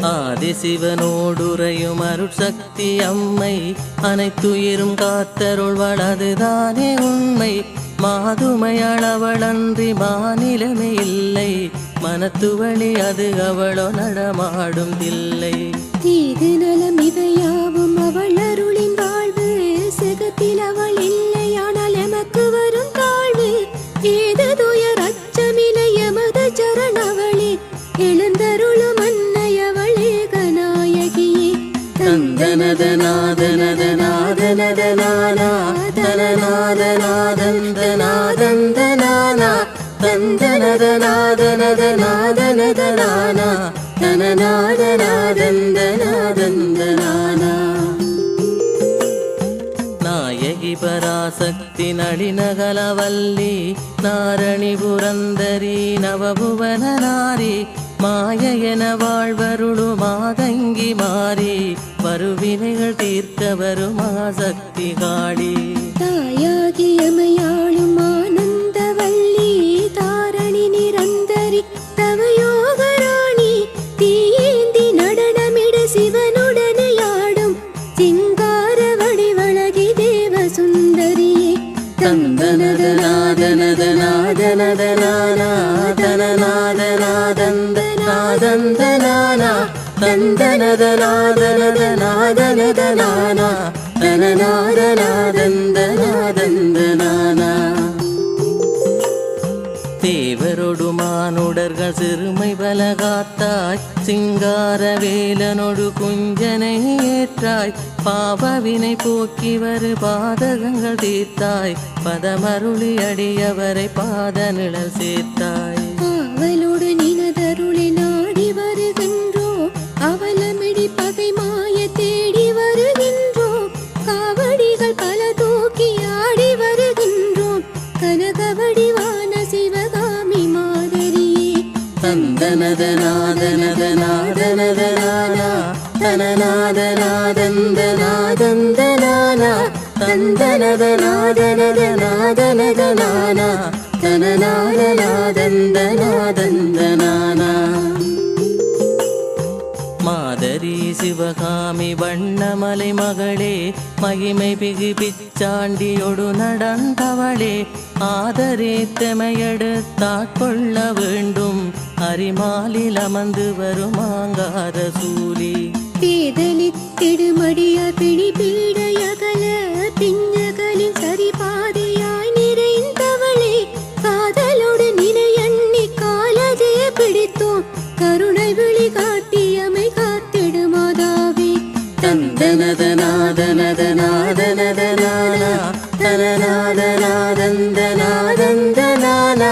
ஆதிசிவனோடுரையும் அருட்சக்தி அம்மை அனைத்துயிரும் காத்தருள்வாள் அதுதானே உண்மை. மாதுமையளவளன்றி மாநிலமே இல்லை, மனத்துவழி அது அவளோ நடமாடும் தில்லை. தீது நலம் இவையாவும் அவள் அருளின் வாழ்வு, சிகத்தில் அவள் இல்லை ஆனால் எமக்கு வரும் தாழ்வு. ஏது துயர் அச்சமில்லை எமது சரணவளே, எழுந்தருளும் அன்னை அவளே கநாயகியே. தந்தனதநாதனதநாதனதநானா தனநாதநாதந்தநாதந்தநானா தந்தனதநாதனதநாதனதநானா தனநாதநாதந்தநாதந்தநானா. நாயகி பராசக்தி நளினகலவல்லி நாரணி புரந்தரி நவபுவன நாரி மாயென வாழ்வருளு மாதங்கி மாறி வருவினைகள் தீர்க்க வருமாசக்தி காளி. தாயாகி எமையாளும் ஆனந்தவல்லி தாரணி நிரந்தரி தவயோகராணி தீயேந்தி நடனமிட சிவனுடனையாடும் சிங்கார வடிவழகி தேவ சுந்தரியே. தந்தனதநாதனதநாதனதநானா தனநாதநாதந்தநாதந்தநானா தந்தனதநாதனதநாதனதநானா தனநாதநாதந்தநாதந்தநானா. தேவரொடு மானுடர்கள் சிறுமை பலகாத்தாய் சிங்கார வேலனொடு குஞ்சனை ஏற்றாய் பாவவினை போக்கி வரு பாதகங்கள் தீர்த்தாய் பதமருளி அடியவரை பாத நிழல் சேர்த்தாய். அவளோடு நினதருளை நாடி வருகின்றோ, அவலமிடி பகை மாய தேடி வருகின்றோம். காவடிகள் பல தூக்கி ஆடி வருகின்றோம், கனகவடிவான சிவகாமி மாதரியே. தந்தனதநாதனதநாதனதநானா தனநாதநாதந்தநாதந்தநானா தந்தனதநாதனதநாதனதநானா தனநாதநாதந்தநாதந்தநானா. மாதரி சிவகாமி வண்ணமலை மகளே மகிமை பிகு பிச்சாண்டியொடு நடந்தவளே ஆதரித்தமையெடுத்தாட்கொள்ள வேண்டும் அரிமாலில் அமர்ந்து வரும் ஆங்கார சூலி. பேதலித்திடுமடியார் பிடி பீடையகல பிஞ்சகலின் சரிபாதையாய் நிறைந்தவளே காதலோடு நினையண்ணி காலதே பிடித்தோம் கருணை விழி காட்டியமை காத்திடுமாதாவே. தந்தனதநாதனதநாதனதநானா தனநாதநாதந்தநாதந்தநானா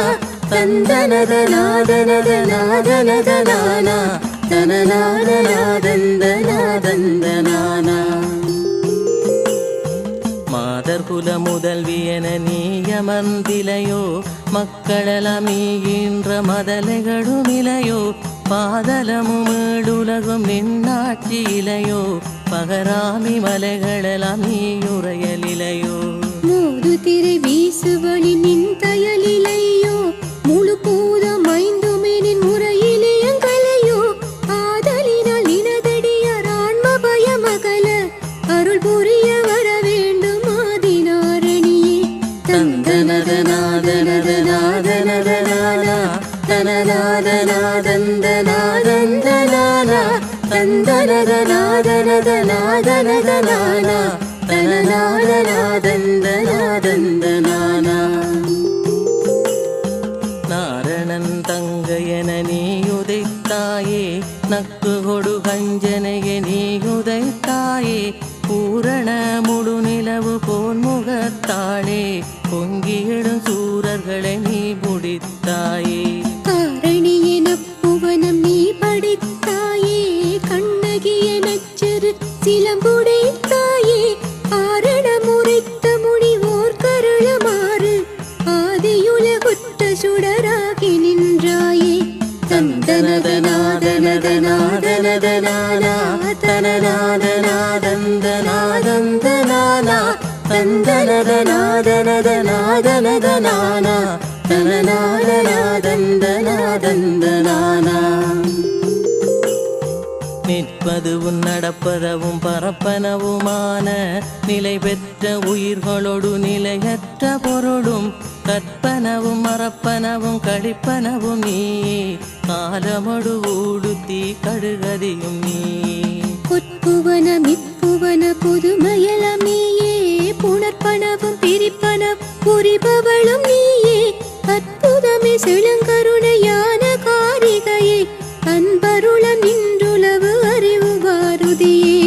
தந்தனதநாதனதநாதனதநானா தனநாதநாதந்தநாதந்தநானா. மாதர்குல முதல்வியன நீயமர்ந்திலையோ மக்களெல்லாம் ஈன்ற மதலைகளும் இலையோ பாதலமும் ஏடுலகும் நின்னாட்சி இலையோ பகராமி மலைகளெல்லாம் நீயுரையலிலையோ. மூது திரை வீசுவழி நின் தயலிலையோ முழு பூதம் ஐந்துமெனின் முறையிலேயங்கலையோ ஆதலினால் நினதடியார் ஆன்ம பயமகல அருள் புரிய வர வேண்டும் ஆதிநாரணியே. தந்தனதநாதனதநாதனதநானா தனநாதநாதந்தநாதந்தநானா தந்தனதநாதனதநாதனதநானா தனநாதநாதந்தநாதந்தநானா. நாரணன் தங்கையன நீயுதைத்தாயே நக்கு கொடு கஞ்சனையே நீயுதைத்தாயே பூரண முழு நிலவு போன் முகத்தாளே பொங்கியிடும் சூரர்களை நீ முடித்தாயே. காரணியென புவனம் நீ படித்தாயே கண்ணகிய நச்சரு சிலம்புடைத்தாயே ஆரண முறைத்த முனிவோர் கருளமாறு ஆதியுலகுற்ற சுடராகி நின்றாயே. தந்தனதனாதனதனாதனதனானா தனநாதனாதந்தனாதந்தனானா தந்தனதனாதனதனாதனதனானா தனநாதனாதந்தனாதந்தனானா நிற்பதுவும் நடப்பதவும் பரப்பனவுமான நிலை பெற்ற உயிர்களோடு நிலையற்ற பொருளும் கற்பனவும் மறப்பனவும் கழிப்பனவும் நீ காலமொடு ஊடுத்தி கடுகதியும் நீ கொட்புவன மிப்புவன புதுமயலம் நீயே புணர்ப்பனவும் பிரிப்பன புரிபவளும் நீயே அற்புதமே செழுங்கருணையான காரிகையே அன்பருளம் நின்றுளவு அறிவு வாருதியே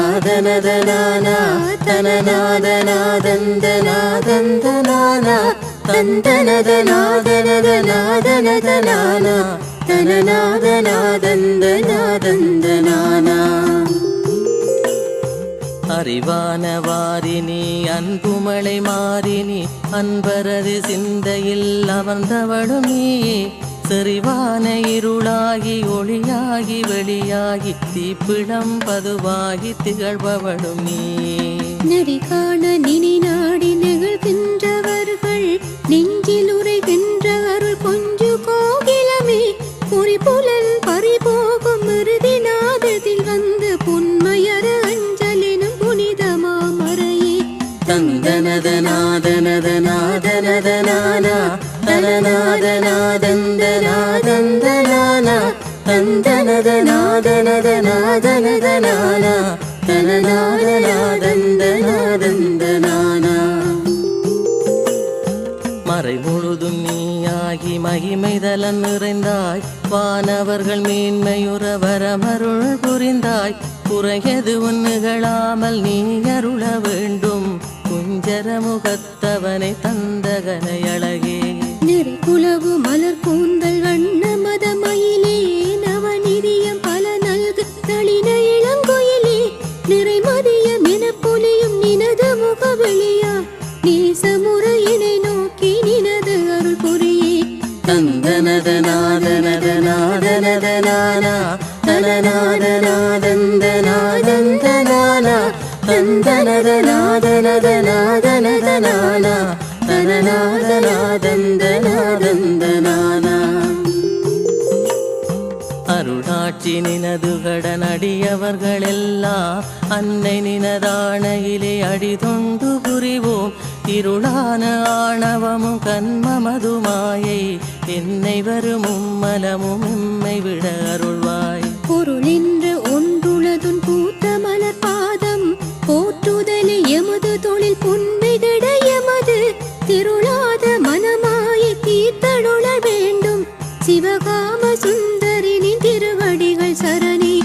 தனநாதனாதனதனாதனதனானா தனநாதனாதந்தனாதந்தனானா தந்தனதனாதனதனாதனதனானா தனநாதனாதந்தனாதந்தனானா அறிவான வாரினி அன்புமலை மாறினி அன்பரது சிந்தையில் அமர்ந்தவளும் நீயே செறிவான இருளாகி ஒளியாகி வெளியாகி தீப்பிடம் பதுவாகி திகழ்பவளும் நீ நெறி காண நினை நாடி நிகழ்கின்றவர்கள் நெஞ்சில் உரைகின்ற அருள் கொஞ்சு கோகிலமே பொறிபுலன் பறிபோகும் இறுதி நாதத்தில் வந்து பொன்மையர அஞ்சலினும் புனிதமாமறையே தந்தனதனாதனதனாதனதனானா தனநாதனாதந்தனாதந்தனானா தந்தனதனாதனதனாதனதனானா தனநாதனாதந்தனாதந்தனானா மறை முழுதும் நீயாகி மகிமைதலன் நிறைந்தாய் வானவர்கள் மேன்மையுற வரமருள் புரிந்தாய் குறையது நிகழாமல் நீ அருள வேண்டும் குஞ்சர முகத்தவனை தந்தகனை அழகே நிறை குலவு மலர் கூந்தல் வண்ண மதமயிலே நவநிதியம் பல நல்கு நளின இளங்கோயிலே நிறைமதியம் என பொலியும் நினது முகவெளியா நேசமுறையினை நோக்கி நினது அருள் புரியே தந்தனதனாதனதனாதனதனானா தனநாதனாதந்தனாதந்தனானா தந்தனதனாதனதனாதனதனானா தனநாதனாதந்தனாதந்தனானா அருளாட்சி நினது கடனடியவர்களெல்லாம் அன்னை நினதானையிலே அடிதொண்டு புரிவோம் இருளான ஆணவமும் கண்மமதுமாயை என்னை வரும் உம்மலமும் எம்மை விட அருள்வாய் பொருளென்று ஒன்றுளதுன் பூத்த மலர் பாதம் போற்றுதலை எமது தொழில் புன்மைகிட எமது திருளாத மனமாயை தீர்த்தருள வேண்டும் சிவகாம சுந்தரினி திருவடிகள் சரணி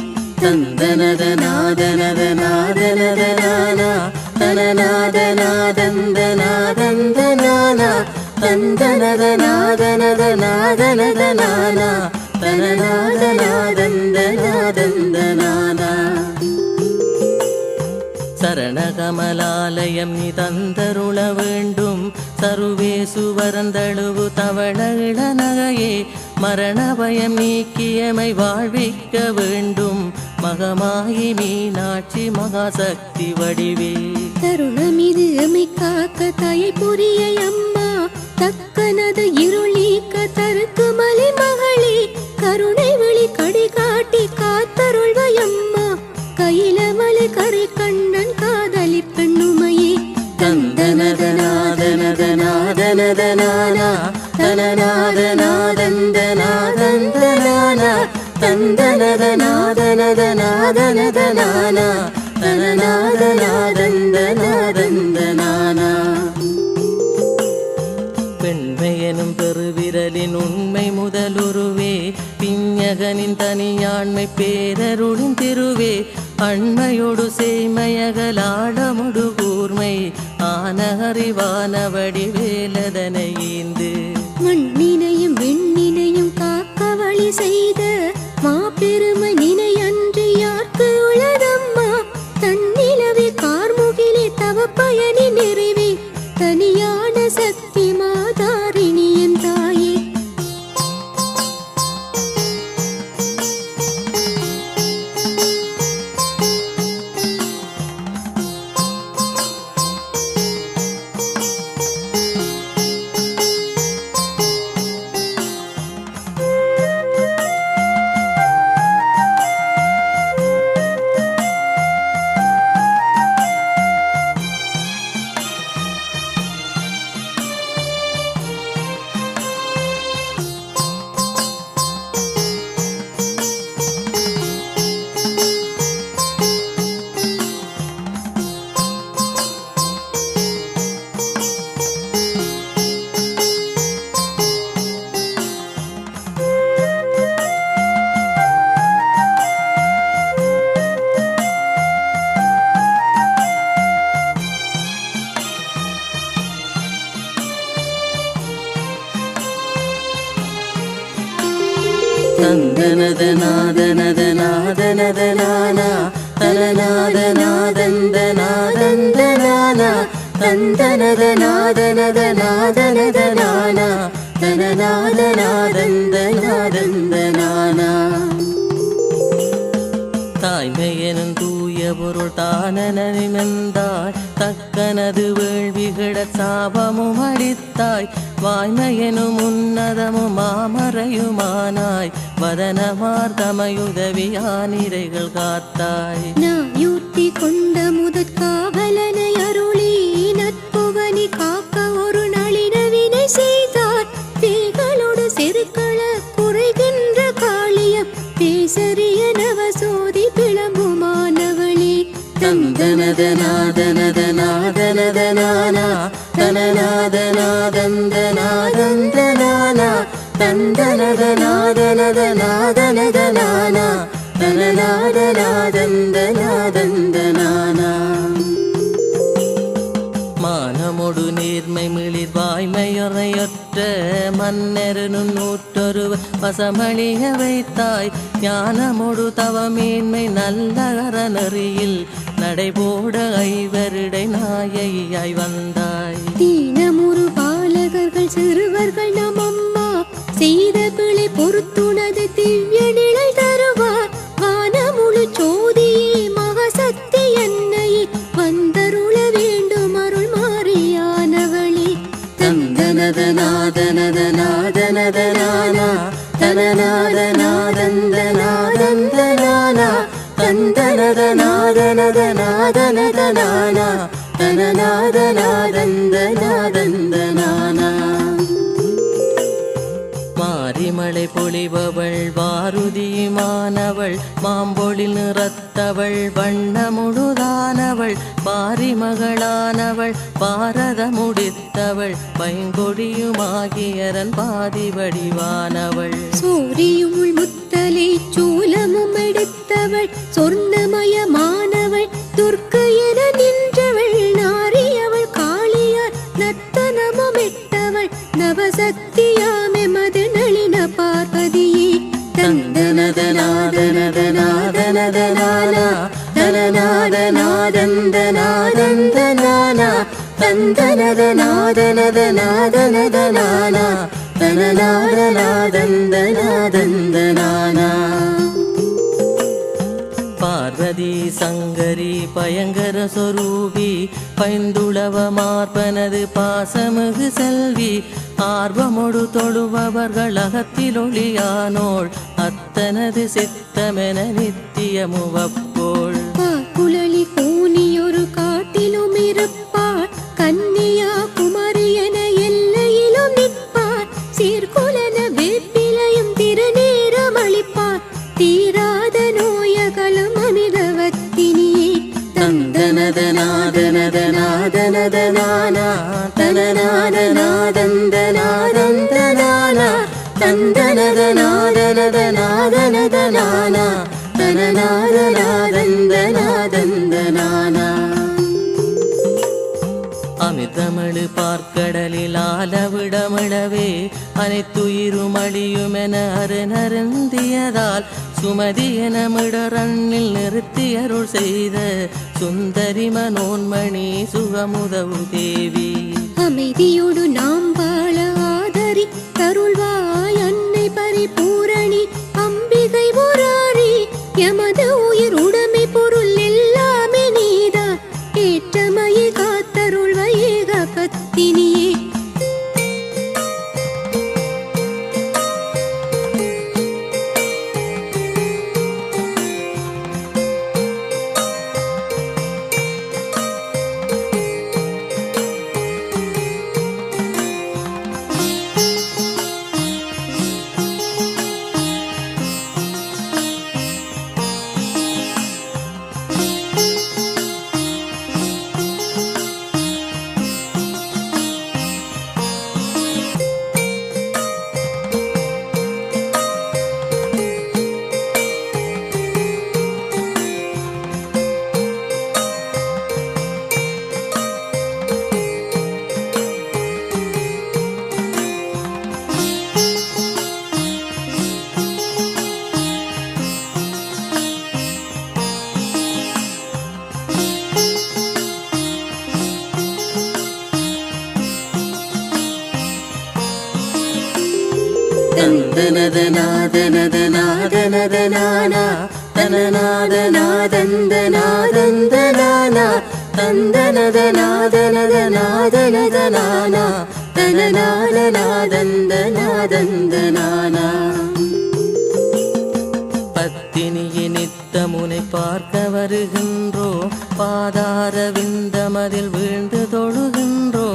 தந்தனதனாதனதனாதனதனானா தனநாதனாதந்தனாதந்தனானா தந்தனதனாதனதனாதனதனானா தனநாதனாதந்தனாதந்தனானா சரணகமலாலயம் நீ தந்தருள வேண்டும் சருவேசு வரந்தழுவு தவள இளநகையே மரண பயம் நீக்கியமை வாழ்விக்க வேண்டும் மகமாயி மீனாட்சி மகாசக்தி வடிவே தருணமிது எமை காக்க தயை புரிய அம்மா தக்கனது இருளீக்க தருக்கு மலை மகளே கருணை விழி கடி காட்டி காத்தருள்வயம்மா கையிலமலை கரை கண்ணன் காதலி பெண்ணுமையே தந்தனதனாதனதனாதனதனானா தனநாதனாதந்தனாதந்தனானா தந்தனத நாதனத நாதனத நானா தனநாத நாதந்த நாதந்த நானா. பெண்மையெனும் பெருவிரலின் உண்மை முதலுருவே பிஞகனின் தனியாண்மை பேரருளின் திருவே அண்மையொடு செய்மையகலாடமுடு கூர்மை ஆன அறிவான வடிவேலதனை ஈந்து மண்ணினையும் வெண்ணினையும் காக்க வழி செய்த மாபெருமை நினை அன்று யார்க்கு உளதம்மா தன்னிலவே கார்முகிலே தவ பயனி நிறைவே தனியான சக்தி மாதாரிணியின் தாயே. தந்தனத நாதனத நாதனத நானா தனநாத நாதந்த நாதந்த நானா தந்தனத நாதனத நாதனத நானா தனநாத நாதந்த நாதந்த நானா. தாய்மையெனும் தூய பொருள் தானனிமெந்தாய் தக்கனது வேள்விகிட சாபமும் அடித்தாய் வாய்மையெனும் உன்னதமும் மாமறையுமானாய் வதனமார்தமையுதவியானிரைகள் காத்தாய். நாயூர்த்தி கொண்ட முதற்காவலனை அருளி நட்புவனி காக்க ஒரு நளினவினை செய்தார் பேய்களோடு செருக்கள குறைகின்ற காளியம் பேசறிய நவசோதி பிளம்புமானவளே. தந்தனத நாதனத நாதனத நானா தனநாத நாதந்த நாதந்த நானா தந்தனத நாதனத நாதனத நானா தனநாத நாதந்த நாதந்த நானா. மானமொடு நேர்மை மிளிர் வாய்மையுறையொற்ற மன்னரனும் நூற்றொருவ வசமளிய வைத்தாய் ஞானமொடு தவமேன்மை நல்ல அறநெறியில் நடைபோட ஐவருடை நாயையாய் வந்தாய். தீனமுறு பாலகர்கள் சிறுவர்கள் நம் அம்மா செய்த பிழை பொறுத்துணது திவ்ய நிலை தருவார் வானமுழு சோதியே மகசக்தி என்னையே வந்தருள வேண்டும் அருள் மாறியானவளே. தந்தனத நாதனத நாதனத நானா தனநாத நாதந்த நாதந்த நானா தந்தனத நாதனத நாதனத நானா தனநாத நாதந்த நாதந்த நானா. மாரிமலை பொழிபவள் வாருதியுமானவள் மாம்பொழில் நிறத்தவள் வண்ண முழுதானவள் பாரிமகளானவள் பாரத முடித்தவள் பைங்கொடியுமாகியரன் பாதி வடிவானவள் சூரியுள் முத்தலை சூலமும் எடுத்தவள் சொர்ணமயமானவள் துர்க்கு என நின்றவள் நாரியவள் காளியார் நர்த்தனமும் இட்டவள் நவசக்தியாமே மது நளின பார்வதியே. தந்தனத நாதனத நாதனத நானா தனநாத நாதந்த நாதந்த நானா தந்தனத நாதனத நாதனத நானா தனநாத நாதந்த நாதந்த நானா. பார்வதி சங்கரி பயங்கர சொரூபி பைந்துளவ மார்பனது பாசமிகு செல்வி ஆர்வமொடு தொழுபவர்கள் அகத்தில் ஒளியானோள் அத்தனது சித்தமென நித்தியமுவப்போள். குழலி கூனியொரு காட்டிலும் இருப்பார் கன்னியா குமரி என எல்லையிலும் நிற்பார் சீர்குலன வேப்பிலையும் திருநீரம் அளிப்பார் தந்தனத நாதனத நாதனத நானா தனநாத நாதந்த நாதந்த நானா. அமிர்தமிழு பார்க்கடலில் ஆலவிடமிழவே அனைத்துயிரும் அழியுமென அருணருந்தியதால் சுமதி என மிடரண்ணில் நிறுத்தி அருள் செய்த சுந்தரி மனோன்மணி சுகமுதவு தேவி. அமைதியோடு நாம் வாழ ஆதரி கருள்வாய் அன்னை பரிபூரணி அம்பிகை முராரி. எமது உயிர் உடைமை பொருள் எல்லாமே நீதான் ஏற்றமையை காத்தருள்வாய் ஏக பத்தினியே. தந்தனத நாதனத நாதனத நானா தனநாத நாதந்த நாதந்த நானா தந்தனத நாதனத நாதனத நானா தனநாத நாதந்த நாதந்த நானா. பத்தினியை நித்தமுனை பார்க்க வருகின்றோ பாதார விந்தமதில் வீழ்ந்து தொழுகின்றோ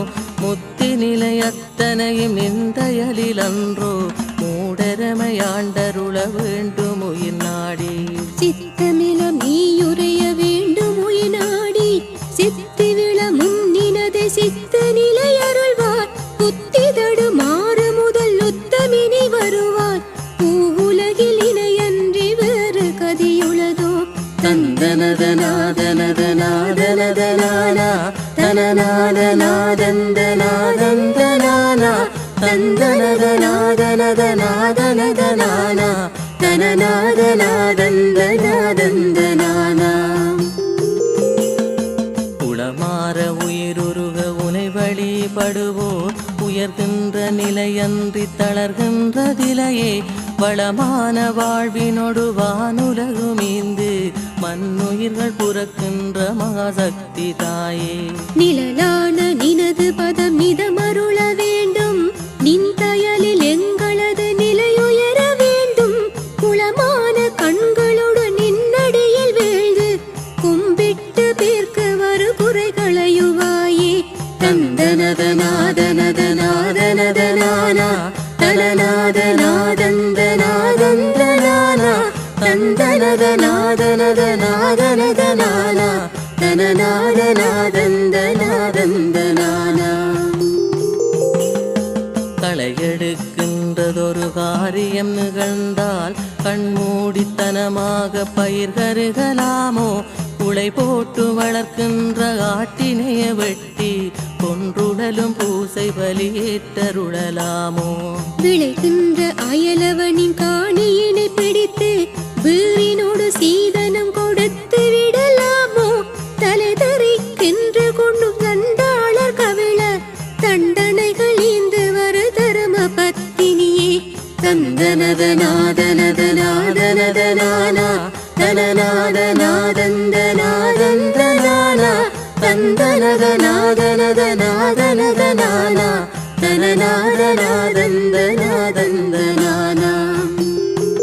முத்தி நிலை அத்தனையும் நிந்தையலில் அன்றோ மூடரமையாண்டருள வேண்டும் உயிர் நாடி. சித்தமிலம் நீயுரைய வேண்டும் உயிர் நாடி சித்தி விழ முன்னினதை சித்த நிலை அருள்வார் புத்தி தடு மாறு முதல் உத்தமினி வருவார் பூவுலகில் இணையன்றி வேறு கதியுளதோ. தந்தனத நாதனத நாதனத நானா தனநாத நாதந்த நாதந்த நானா தந்தனத நாதனத நாதனத நானா தனநாத நாதந்த நாதந்த நானா. உளமாற உயிருருக உனை வழிபடுவோர் உயர்கின்ற நிலையன்றி தளர்கின்றதிலையே வளமான வாழ்வினொடு வானுலகுமீந்து மண்ணுயிர்கள் புறக்கின்ற மகாசக்தி தாயே. நிழலான நினது பதம் நிதமருள வேண்டும் நின் தயலில் எங்களது நிலையுயர வேண்டும் குளமான கண்களோடு நின்னடியில் வீழ்ந்து கும்பிட்டு பேர்க்க வரு குறைகளையுவாயே. தந்தனத நாதனத நாதனத நானா தனநாத நாதந்த நாதந்த நானா தந்தனத நாதனத நாதனத நானா தனநாத நாதந்த நாதந்த நானா. களையெடுக்கின்றதொரு காரியம் நிகழ்ந்தால் கண்மூடித்தனமாக பயிர்கருகலாமோ உளை போட்டு வளர்க்கின்ற ஆட்டினைய வெட்டி கொன்றுடலும் பூசை பலியேற்றருளலாமோ. விளைகின்ற அயலவனின் காணியினை பிடித்து வீரினோடு சீதனம் கொடுத்து விடலாமோ தலை தரிக்கின்ற கொண்டு கண்டாளர் கவிழ தண்டனைகள் ஈந்து வரு தரும பத்தினியே. தந்தனத நாதனத நாதனத நானா தனநாத நாதந்த நாதந்த நானா தந்தனத நாதனத நாதனத நானா தனநாத நாதந்த நாதந்த நானா.